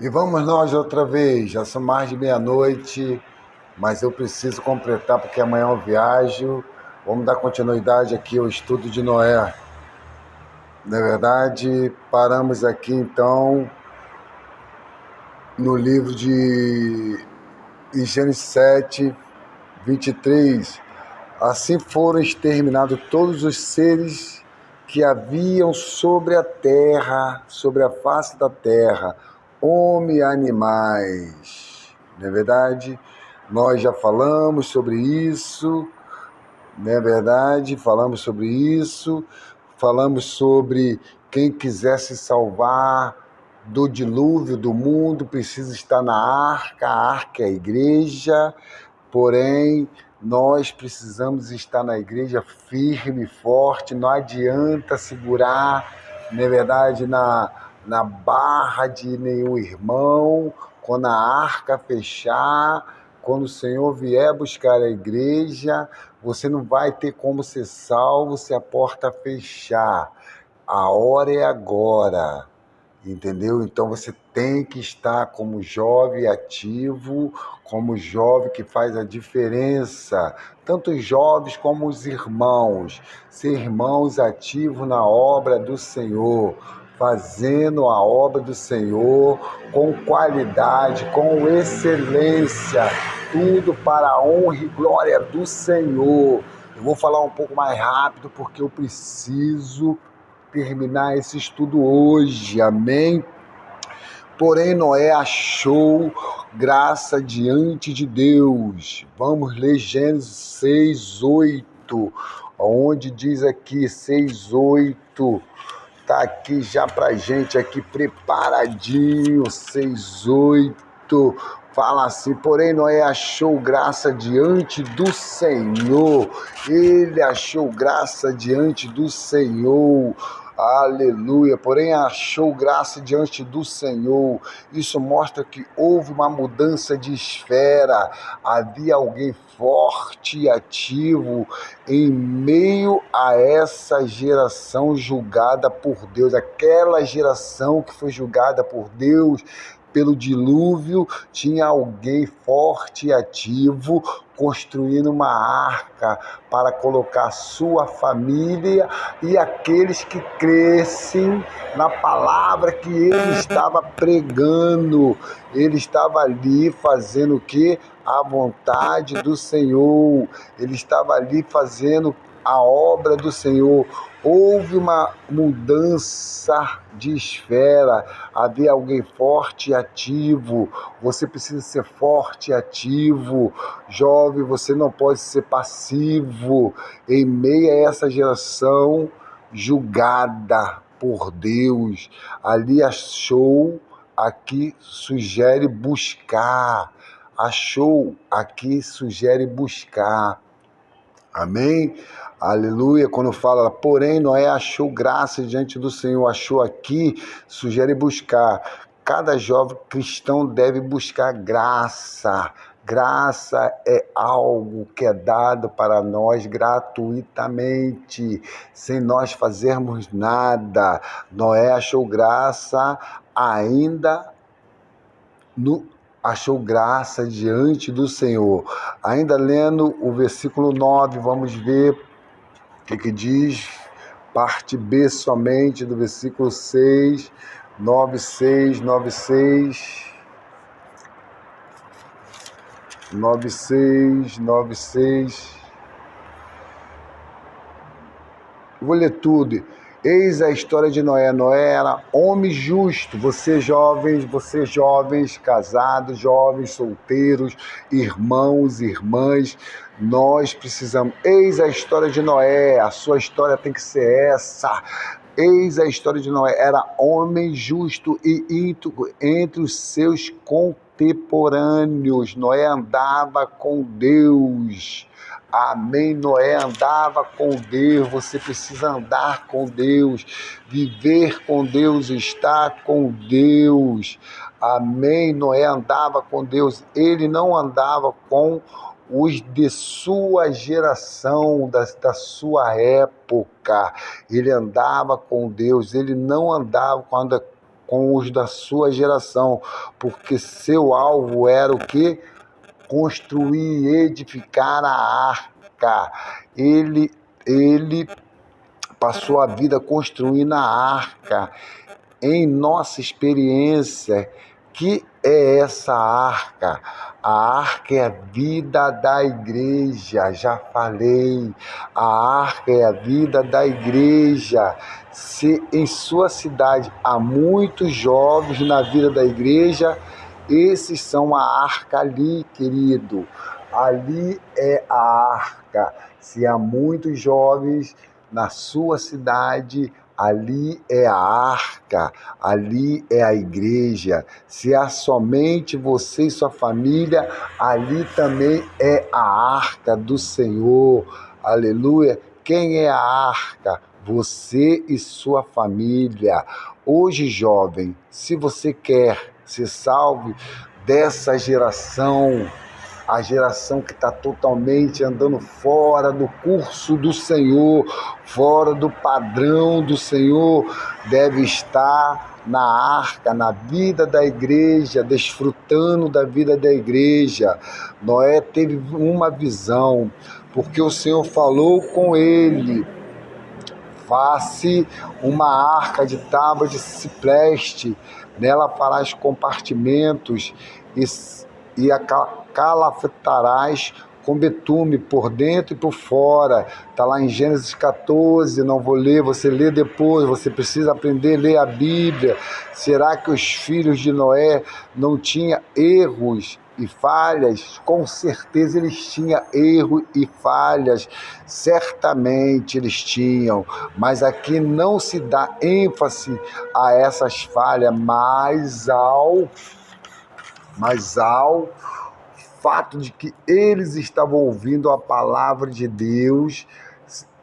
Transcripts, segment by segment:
E vamos nós outra vez, já são mais de meia-noite, mas eu preciso completar porque amanhã eu viajo. Vamos dar continuidade aqui ao estudo de Noé. Na verdade, paramos aqui então no livro de Gênesis 7, 23. Assim foram exterminados todos os seres que haviam sobre a terra, sobre a face da terra, homem e animais. Não é verdade? Nós já falamos sobre isso, não é verdade? Falamos sobre quem quiser se salvar do dilúvio do mundo precisa estar na arca, a arca é a igreja. Porém, nós precisamos estar na igreja firme e forte, não adianta segurar, na verdade, na barra de nenhum irmão, quando a arca fechar, quando o Senhor vier buscar a igreja, você não vai ter como ser salvo se a porta fechar. A hora é agora. Entendeu? Então você tem que estar como jovem ativo, como jovem que faz a diferença, tanto os jovens como os irmãos, ser irmãos ativos na obra do Senhor, fazendo a obra do Senhor com qualidade, com excelência, tudo para a honra e glória do Senhor. Eu vou falar um pouco mais rápido porque eu preciso terminar esse estudo hoje, amém? Porém, Noé achou graça diante de Deus. Vamos ler Gênesis 6:8, onde diz aqui 6:8. Tá aqui já pra gente aqui preparadinho, 6:8. Fala assim: porém Noé achou graça diante do Senhor. Ele achou graça diante do Senhor. Aleluia. Porém achou graça diante do Senhor. Isso mostra que houve uma mudança de esfera. Havia alguém forte e ativo em meio a essa geração julgada por Deus, aquela geração que foi julgada por Deus pelo dilúvio, tinha alguém forte e ativo construindo uma arca para colocar sua família e aqueles que crescem na palavra que ele estava pregando. Ele estava ali fazendo o quê? A vontade do Senhor. Ele estava ali fazendo a obra do Senhor. Houve uma mudança de esfera, havia alguém forte e ativo. Você precisa ser forte e ativo. Jovem, você não pode ser passivo em meio a essa geração julgada por Deus. Ali achou, aqui sugere buscar. Achou, aqui sugere buscar. Amém? Aleluia. Quando fala, porém, Noé achou graça diante do Senhor, achou aqui, sugere buscar. Cada jovem cristão deve buscar graça. Graça é algo que é dado para nós gratuitamente, sem nós fazermos nada. Noé achou graça ainda achou graça diante do Senhor. Ainda lendo o versículo 9, vamos ver o que diz, parte B somente do versículo 6, 9:6, 9:6, 9:6, 9:6. Vou ler tudo. Eis a história de Noé. Noé era homem justo. Vocês jovens, casados, jovens, solteiros, irmãos, irmãs, nós precisamos. Eis a história de Noé. A sua história tem que ser essa. Eis a história de Noé. Era homem justo e íntegro entre os seus contemporâneos. Noé andava com Deus. Amém. Noé andava com Deus. Você precisa andar com Deus, viver com Deus, estar com Deus. Amém. Noé andava com Deus. Ele não andava com os de sua geração, da sua época. Ele andava com Deus. Ele não andava quando com os da sua geração, porque seu alvo era o quê? Construir e edificar a arca. Ele passou a vida construindo a arca. Em nossa experiência, que é essa arca? A arca é a vida da igreja, já falei. A arca é a vida da igreja. Se em sua cidade há muitos jovens na vida da igreja, esses são a arca ali, querido. Ali é a arca. Se há muitos jovens na sua cidade, ali é a arca, ali é a igreja. Se há somente você e sua família, ali também é a arca do Senhor. Aleluia. Quem é a arca? Você e sua família. Hoje, jovem, se você quer ser salvo dessa geração, a geração que está totalmente andando fora do curso do Senhor, fora do padrão do Senhor, deve estar na arca, na vida da igreja, desfrutando da vida da igreja. Noé teve uma visão, porque o Senhor falou com ele: faça uma arca de tábua de cipreste, nela farás compartimentos e a calafetarás com betume por dentro e por fora. Está lá em Gênesis 14, não vou ler, você lê depois, você precisa aprender a ler a Bíblia. Será que os filhos de Noé não tinham erros e falhas? Com certeza eles tinham erro e falhas, certamente eles tinham, mas aqui não se dá ênfase a essas falhas, mas ao fato de que eles estavam ouvindo a palavra de Deus.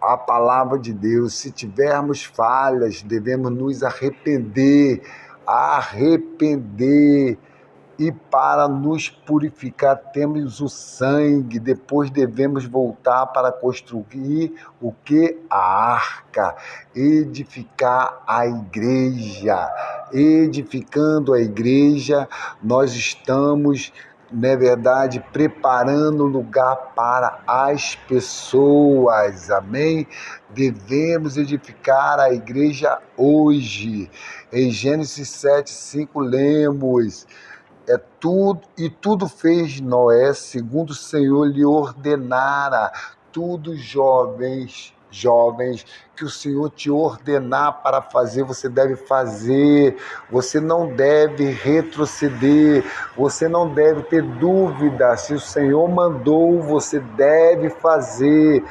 A palavra de Deus. Se tivermos falhas, devemos nos arrepender, e para nos purificar temos o sangue. Depois devemos voltar para construir o que? A arca, edificar a igreja. Edificando a igreja, nós estamos, na verdade, preparando lugar para as pessoas, amém? Devemos edificar a igreja hoje. Em Gênesis 7:5 lemos: tudo fez Noé segundo o Senhor lhe ordenara. Tudo, jovens, que o Senhor te ordenar para fazer, você deve fazer. Você não deve retroceder, você não deve ter dúvida. Se o Senhor mandou, você deve fazer.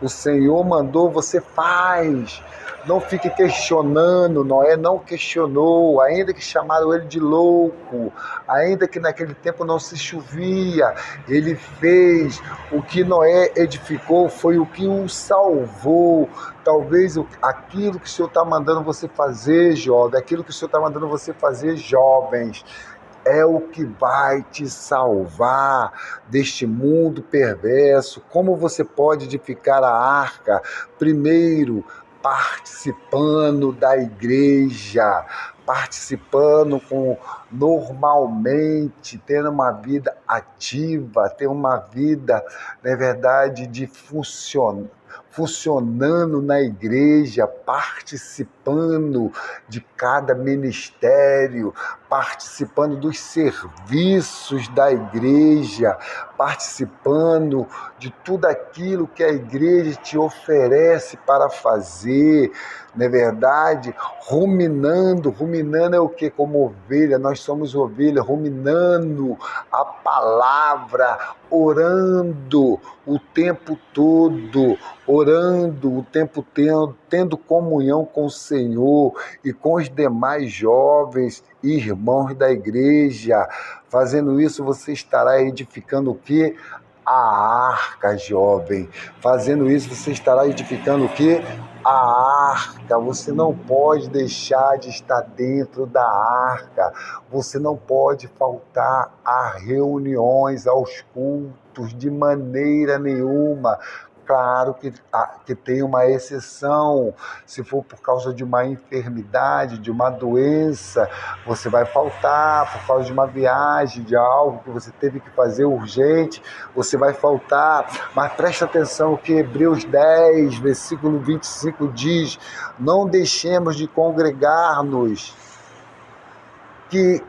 O Senhor mandou, você faz. Não fique questionando. Noé não questionou, ainda que chamaram ele de louco, ainda que naquele tempo não se chovia, ele fez. O que Noé edificou foi o que o salvou. Talvez aquilo que o Senhor está mandando você fazer, jovem, aquilo que o Senhor está mandando você fazer, jovens, é o que vai te salvar deste mundo perverso. Como você pode edificar a arca? Primeiro, participando da igreja, participando normalmente, tendo uma vida ativa, ter uma vida, na verdade, de funcionando na igreja, participando de cada ministério, participando dos serviços da igreja, participando de tudo aquilo que a igreja te oferece para fazer, não é verdade? Ruminando é o que? Como ovelha, nós somos ovelha, ruminando a palavra, orando o tempo todo, tendo comunhão com o Senhor e com os demais jovens e irmãos da igreja. Fazendo isso, você estará edificando o quê? A arca, jovem. Fazendo isso, você estará edificando o quê? A arca. Você não pode deixar de estar dentro da arca. Você não pode faltar a reuniões, aos cultos, de maneira nenhuma. claro que tem uma exceção. Se for por causa de uma enfermidade, de uma doença, você vai faltar. Por causa de uma viagem, de algo que você teve que fazer urgente, você vai faltar. Mas presta atenção que Hebreus 10, versículo 25 diz: não deixemos de congregar-nos. Que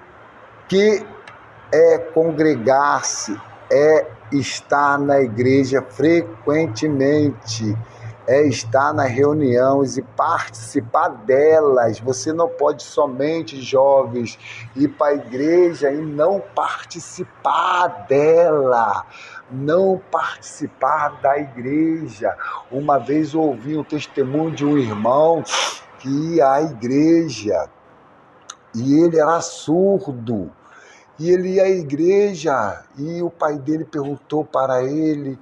é congregar-se, é estar na igreja frequentemente, é estar nas reuniões e participar delas. Você não pode somente, jovens, ir para a igreja e não participar dela, não participar da igreja. Uma vez eu ouvi um testemunho de um irmão que ia à igreja e ele era surdo. E ele ia à igreja e o pai dele perguntou para ele: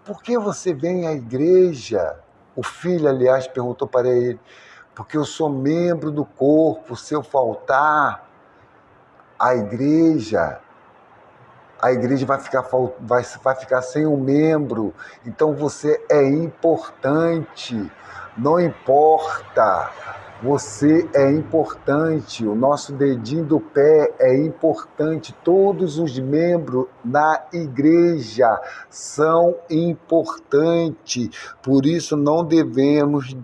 por que você vem à igreja? O filho, aliás, perguntou para ele: porque eu sou membro do corpo, se eu faltar à igreja, a igreja vai ficar sem um membro. Então você é importante, não importa. Você é importante, o nosso dedinho do pé é importante, todos os membros na igreja são importantes, por isso não devemos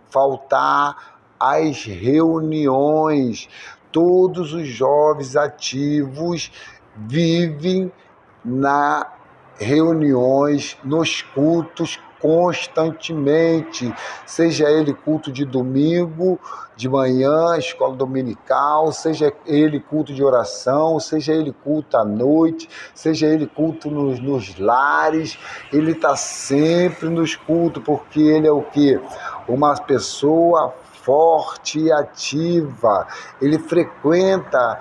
faltar às reuniões. Todos os jovens ativos vivem nas reuniões, nos cultos constantemente, seja ele culto de domingo, de manhã, escola dominical, seja ele culto de oração, seja ele culto à noite, seja ele culto nos lares, ele está sempre nos cultos, porque ele é o quê? Uma pessoa forte e ativa, ele frequenta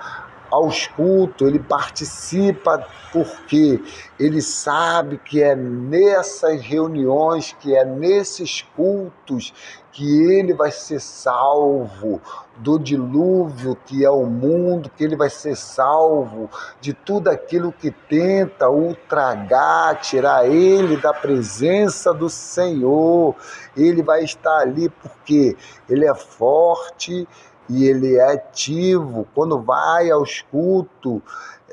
aos cultos, ele participa porque ele sabe que é nessas reuniões, que é nesses cultos que ele vai ser salvo do dilúvio que é o mundo, que ele vai ser salvo de tudo aquilo que tenta ultragar, tirar ele da presença do Senhor. Ele vai estar ali porque ele é forte e ele é ativo. Quando vai aos cultos,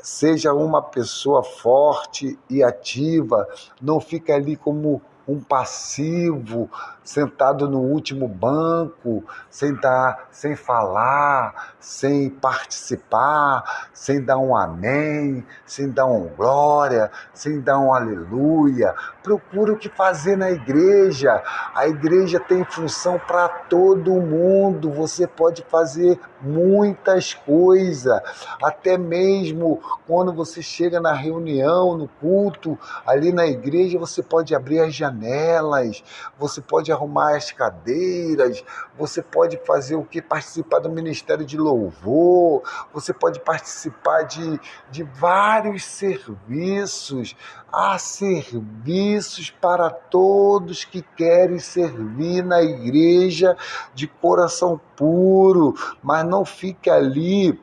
seja uma pessoa forte e ativa, não fica ali como um passivo, sentado no último banco, sem falar, sem participar, sem dar um amém, sem dar um glória, sem dar um aleluia. Procura o que fazer na igreja. A igreja tem função para todo mundo. Você pode fazer muitas coisas, até mesmo quando você chega na reunião, no culto, ali na igreja, você pode abrir as janelas, você pode arrumar as cadeiras, você pode fazer o que? Participar do ministério de louvor, você pode participar de vários serviços. Há serviços para todos que querem servir na igreja de coração puro, mas não fique ali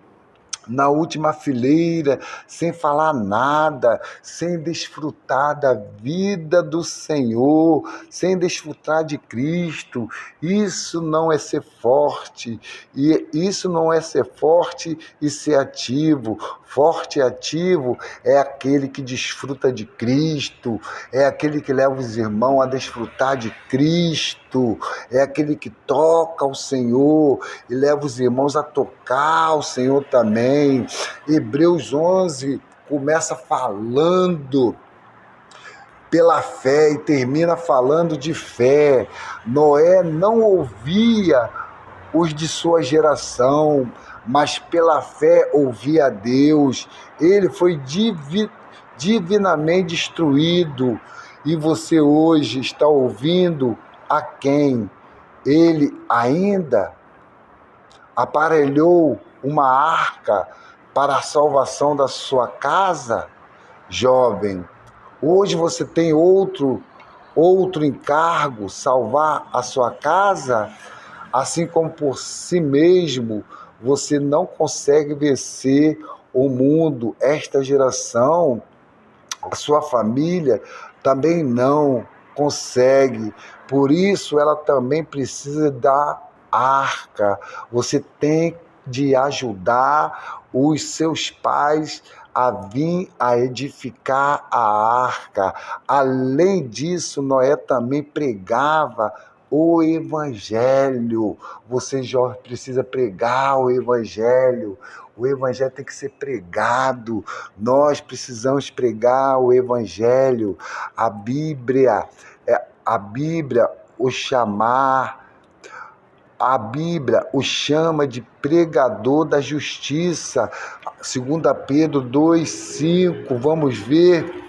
na última fileira, sem falar nada, sem desfrutar da vida do Senhor, sem desfrutar de Cristo. Isso não é ser forte, e isso não é ser forte e ser ativo. Forte e ativo é aquele que desfruta de Cristo, é aquele que leva os irmãos a desfrutar de Cristo, é aquele que toca o Senhor e leva os irmãos a tocar o Senhor também. Hebreus 11 começa falando pela fé e termina falando de fé. Noé não ouvia os de sua geração, mas pela fé ouvia a Deus. Ele foi divinamente instruído. E você hoje está ouvindo a quem? Ele ainda aparelhou uma arca para a salvação da sua casa? Jovem, hoje você tem outro encargo, salvar a sua casa? Assim como por si mesmo você não consegue vencer o mundo, esta geração, a sua família também não consegue. Por isso, ela também precisa da arca. Você tem de ajudar os seus pais a vir a edificar a arca. Além disso, Noé também pregava o evangelho. Você, jovem, precisa pregar o evangelho. O evangelho tem que ser pregado. Nós precisamos pregar o evangelho. A Bíblia a Bíblia o chama de pregador da justiça. 2 Pedro 2,5, vamos ver.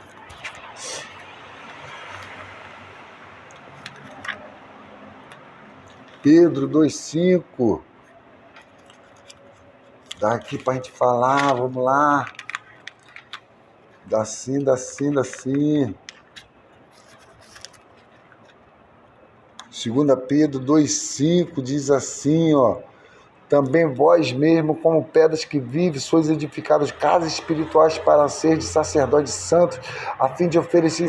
Pedro 2,5. Dá aqui para a gente falar, vamos lá. Dá sim. 2 Pedro 2,5 diz assim, ó. Também vós mesmo, como pedras que vivem, sois edificados casas espirituais para ser de sacerdotes santos, a fim de oferecer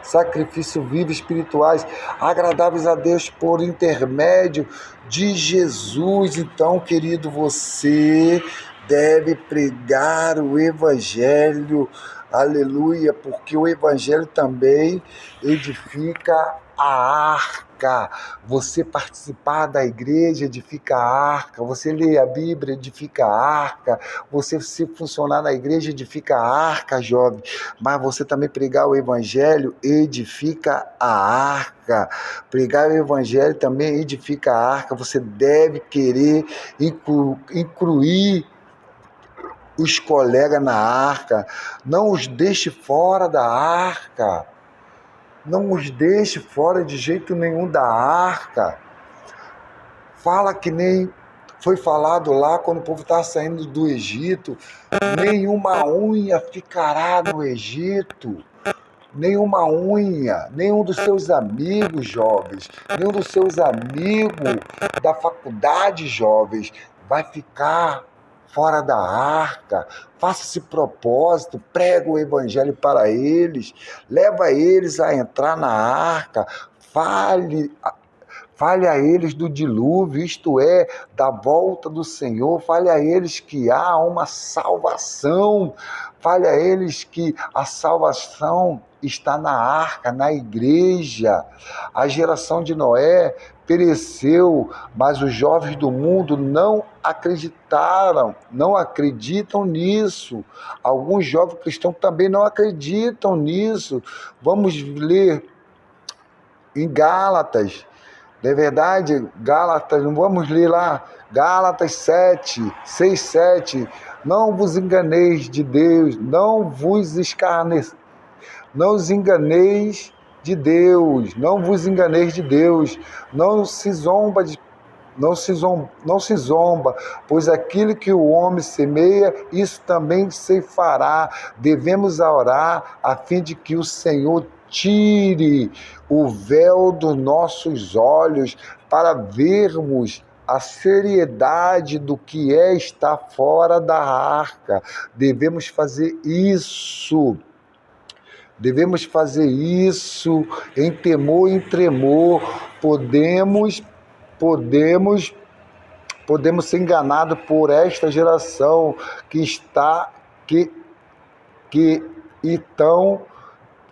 sacrifício vivo espirituais, agradáveis a Deus por intermédio de Jesus. Então, querido, você deve pregar o evangelho, aleluia, porque o evangelho também edifica a arca. Você participar da igreja edifica a arca, você ler a Bíblia edifica a arca, você se funcionar na igreja edifica a arca, jovem, mas você também pregar o evangelho edifica a arca. Pregar o evangelho também edifica a arca. Você deve querer incluir os colegas na arca, não os deixe fora da arca. Não os deixe fora de jeito nenhum da arca. Fala que nem foi falado lá quando o povo estava saindo do Egito. Nenhuma unha ficará no Egito. Nenhuma unha, nenhum dos seus amigos jovens, nenhum dos seus amigos da faculdade jovens vai ficar fora da arca. Faça esse propósito, prega o evangelho para eles, leva eles a entrar na arca, fale a eles do dilúvio, isto é, da volta do Senhor. Fale a eles que há uma salvação. Fale a eles que a salvação está na arca, na igreja. A geração de Noé pereceu, mas os jovens do mundo não acreditam nisso. Alguns jovens cristãos também não acreditam nisso. Vamos ler em Gálatas. Não é verdade? Gálatas, não vamos ler lá? Gálatas 7, 6, 7. Não vos enganeis de Deus, não vos enganeis de Deus, não vos enganeis de Deus, não se zomba, pois aquilo que o homem semeia, isso também se fará. Devemos orar a fim de que o Senhor tire o véu dos nossos olhos para vermos a seriedade do que é estar fora da arca. Devemos fazer isso em temor e em tremor. Podemos ser enganados por esta geração que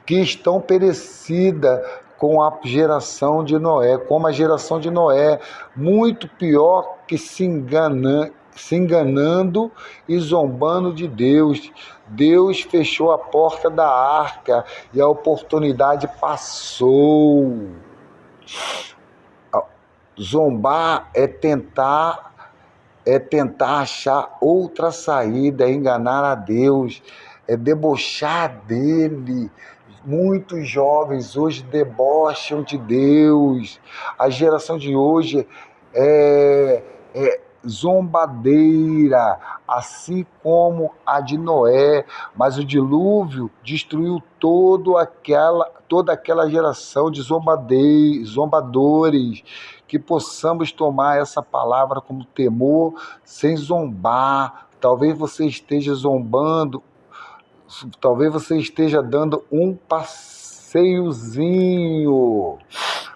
estão perecida com a geração de Noé, como a geração de Noé, muito pior que se enganando e zombando de Deus. Deus fechou a porta da arca e a oportunidade passou. Zombar é tentar achar outra saída, é enganar a Deus, é debochar dele. Muitos jovens hoje debocham de Deus. A geração de hoje é zombadeira, assim como a de Noé, mas o dilúvio destruiu toda aquela geração de zombadores. Que possamos tomar essa palavra como temor, sem zombar. Talvez você esteja zombando, talvez você esteja dando um passeio passeiozinho.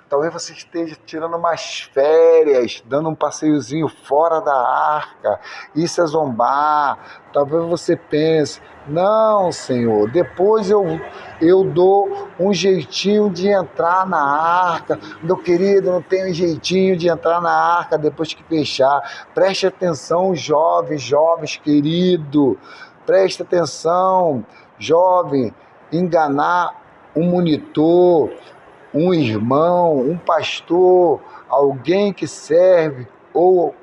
Talvez você esteja tirando umas férias, dando um passeiozinho fora da arca. Isso é zombar. Talvez você pense, não, Senhor, depois eu dou um jeitinho de entrar na arca. Meu querido, não tem um jeitinho de entrar na arca depois que fechar. Preste atenção, jovens, querido. Preste atenção, jovem, enganar um monitor, um irmão, um pastor, alguém que serve, ou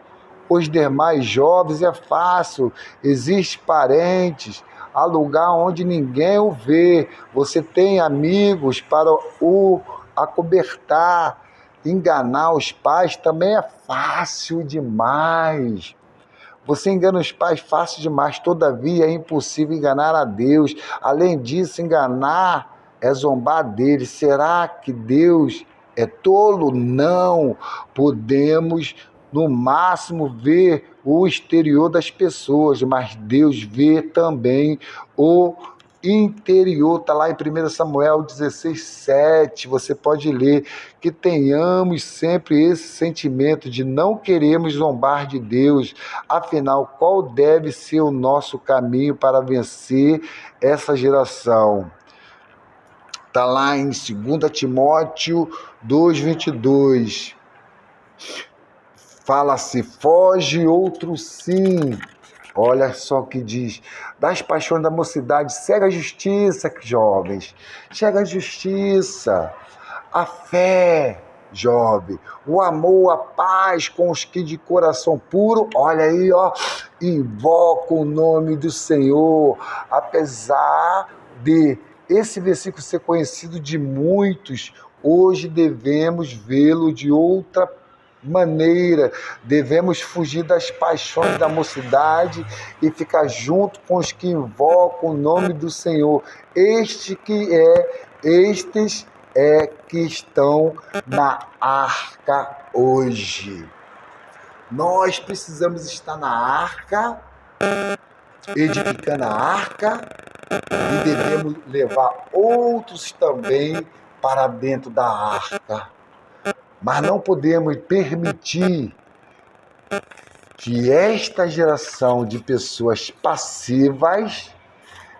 os demais jovens é fácil. Existem parentes, há lugar onde ninguém o vê. Você tem amigos para o acobertar. Enganar os pais também é fácil demais. Você engana os pais fácil demais, todavia é impossível enganar a Deus. Além disso, enganar é zombar dele. Será que Deus é tolo? Não. Podemos, no máximo, ver o exterior das pessoas, mas Deus vê também o interior. Está lá em 1 Samuel 16:7, você pode ler, que tenhamos sempre esse sentimento de não queremos zombar de Deus. Afinal, qual deve ser o nosso caminho para vencer essa geração? Está lá em 2 Timóteo 2:22. Fala-se, foge outro sim. Olha só o que diz. Das paixões da mocidade, segue a justiça, jovens. Segue a justiça. A fé, jovem. O amor, a paz com os que de coração puro, olha aí, ó, invoca o nome do Senhor. Apesar de esse versículo ser conhecido de muitos, hoje devemos vê-lo de outra maneira. Devemos fugir das paixões da mocidade e ficar junto com os que invocam o nome do Senhor. Estes que estão na arca hoje. Nós precisamos estar na arca, edificando a arca, e devemos levar outros também para dentro da arca. Mas não podemos permitir que esta geração de pessoas passivas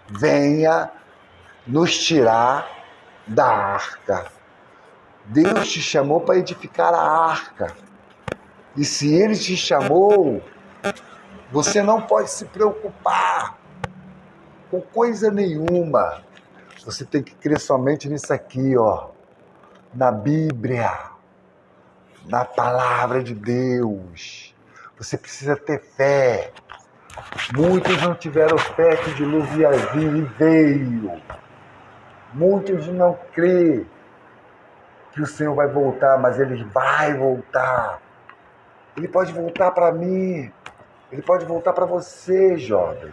venha nos tirar da arca. Deus te chamou para edificar a arca. E se Ele te chamou, você não pode se preocupar com coisa nenhuma. Você tem que crer somente nisso aqui, ó, na Bíblia, na palavra de Deus. Você precisa ter fé. Muitos não tiveram fé que o dilúvio ia vir e veio. Muitos não crê que o Senhor vai voltar, mas Ele vai voltar. Ele pode voltar para mim. Ele pode voltar para você, jovem.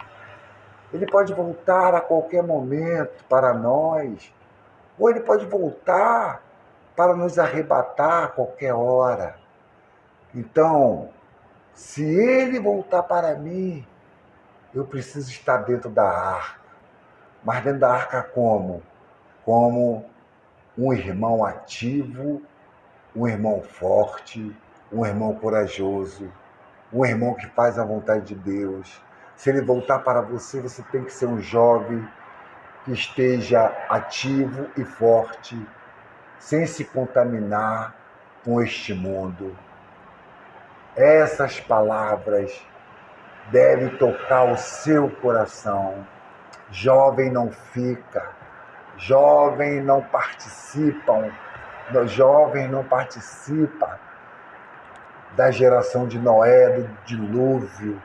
Ele pode voltar a qualquer momento para nós. Ou Ele pode voltar para nos arrebatar a qualquer hora. Então, se Ele voltar para mim, eu preciso estar dentro da arca. Mas dentro da arca como? Como um irmão ativo, um irmão forte, um irmão corajoso, um irmão que faz a vontade de Deus. Se Ele voltar para você, você tem que ser um jovem que esteja ativo e forte, sem se contaminar com este mundo. Essas palavras devem tocar o seu coração. Jovem não fica, jovem não participa da geração de Noé, do dilúvio.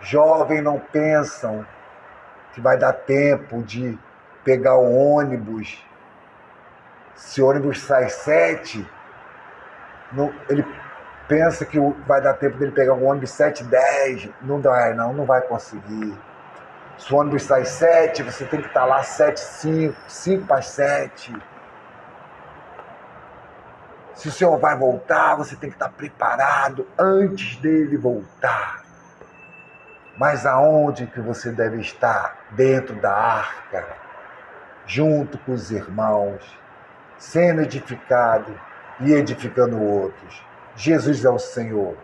Jovem não pensam que vai dar tempo de pegar o ônibus. Se o ônibus sai 7, ele pensa que vai dar tempo dele pegar um ônibus 7:10. Não vai conseguir. Se o ônibus sai 7, você tem que estar lá 7:05, 5:07. Se o Senhor vai voltar, você tem que estar preparado antes dele voltar. Mas aonde que você deve estar? Dentro da arca. junto com os irmãos, sendo edificado e edificando outros. Jesus é o Senhor.